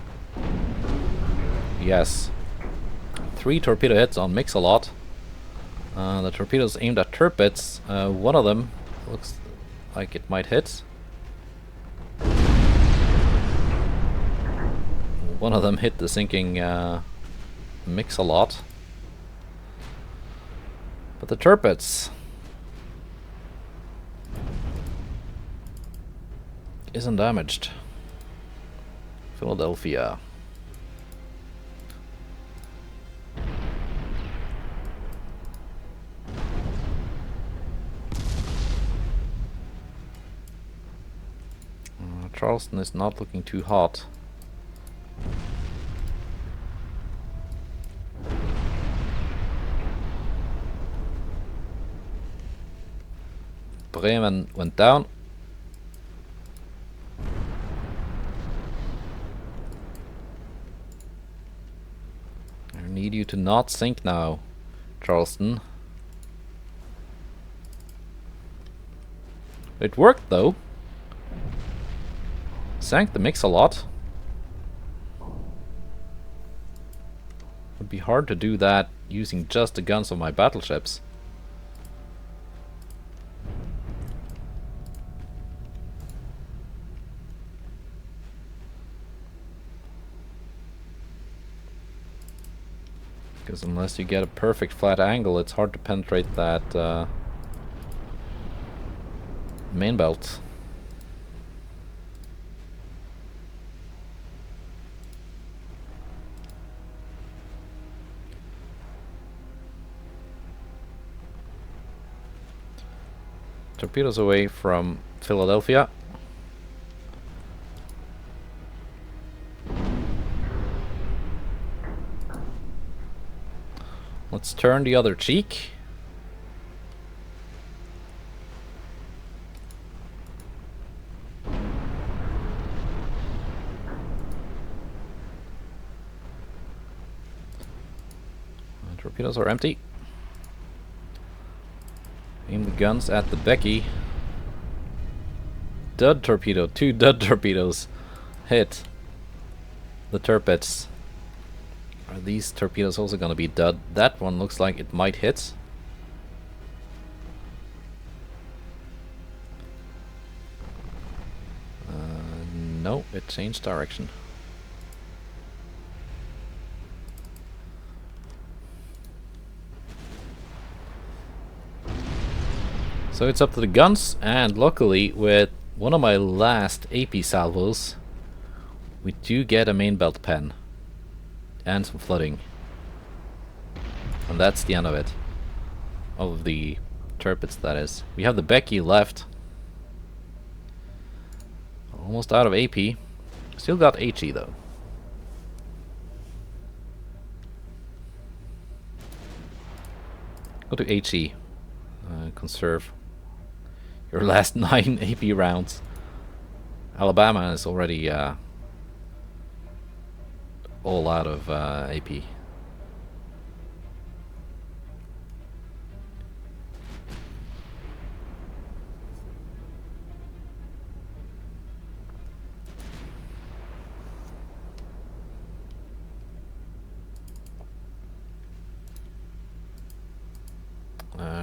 Yes. 3 torpedo hits on Mix-a-Lot. The torpedoes aimed at turrets. One of them looks like it might hit. One of them hit the sinking Mix-a-Lot. But the turrets isn't damaged. Philadelphia. Charleston is not looking too hot. Bremen went down. I need you to not sink now, Charleston. It worked though. Sank the Mix-a-Lot. Would be hard to do that using just the guns of my battleships. Because unless you get a perfect flat angle, it's hard to penetrate that main belt. Torpedoes away from Philadelphia. Let's turn the other cheek. Torpedoes are empty. Aim the guns at the Becky. Dud torpedo. 2 dud torpedoes hit the turrets. Are these torpedoes also gonna be dud? That one looks like it might hit. No, it changed direction. So it's up to the guns, and luckily with one of my last AP salvos, we do get a main belt pen and some flooding. And that's the end of it. Of the turrets, that is. We have the Becky left. Almost out of AP. Still got HE though. Go to HE. Conserve your last 9 AP rounds. Alabama is already all out of AP.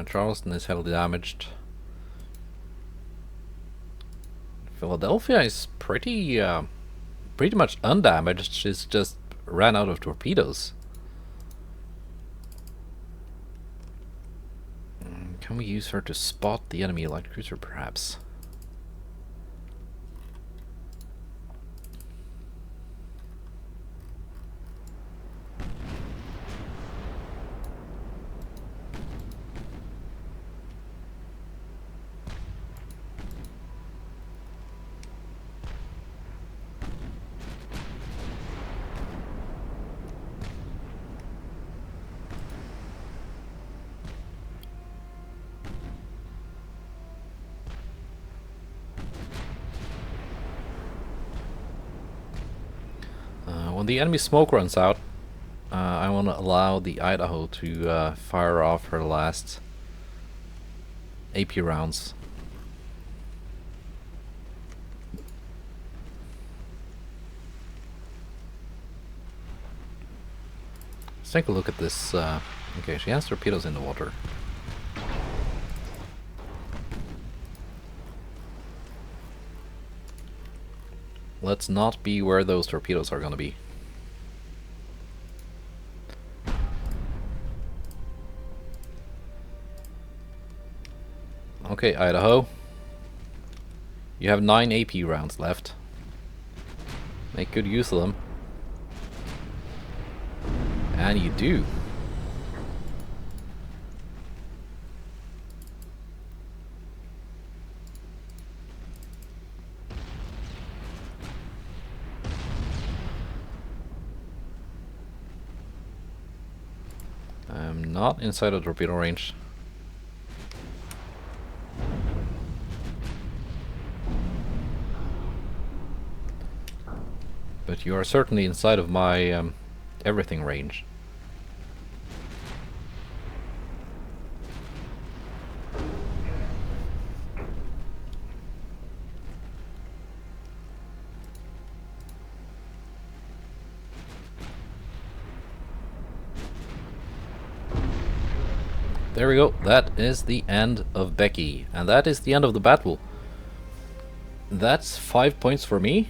Charleston is heavily damaged. Philadelphia is pretty much undamaged. She's just ran out of torpedoes. Can we use her to spot the enemy light cruiser, perhaps? When the enemy smoke runs out, I want to allow the Idaho to fire off her last AP rounds. Let's take a look at this. Okay, she has torpedoes in the water. Let's not be where those torpedoes are gonna be. Okay, Idaho. You have 9 AP rounds left. Make good use of them. And you do. I'm not inside of torpedo range. But you are certainly inside of my everything range. There we go. That is the end of Becky, and that is the end of the battle. That's 5 points for me.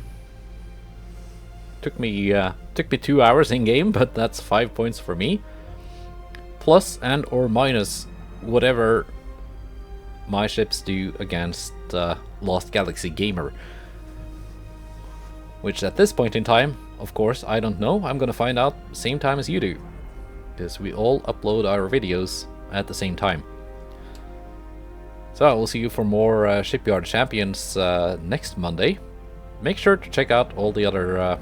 Took me 2 hours in game, but that's 5 points for me. Plus and or minus whatever my ships do against LostGalaxyGamer. Which at this point in time, of course, I don't know. I'm gonna find out same time as you do, because we all upload our videos at the same time. So I will see you for more Shipyard Champions next Monday. Make sure to check out all the other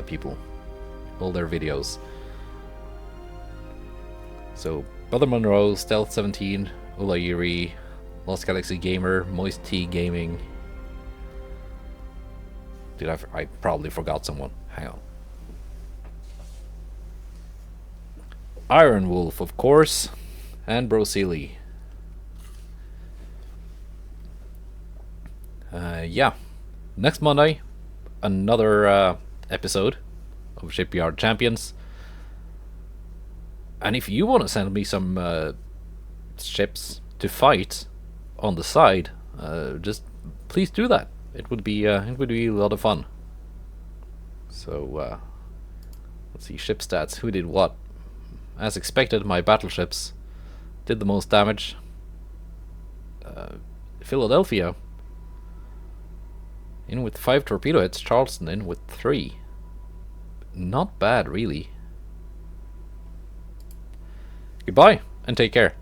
people, all their videos. So Brother Monroe, Stealth 17, Ulayiri, LostGalaxyGamer, Moist T Gaming. Dude, I probably forgot someone. Hang on. Iron Wolf, of course, and Broseely. Yeah, next Monday, another episode of Shipyard Champions. And if you want to send me some ships to fight on the side, just please do that. It would be a lot of fun. So let's see, ship stats. Who did what? As expected, my battleships did the most damage. Philadelphia in with 5 torpedo hits, Charleston in with 3. Not bad, really. Goodbye, and take care.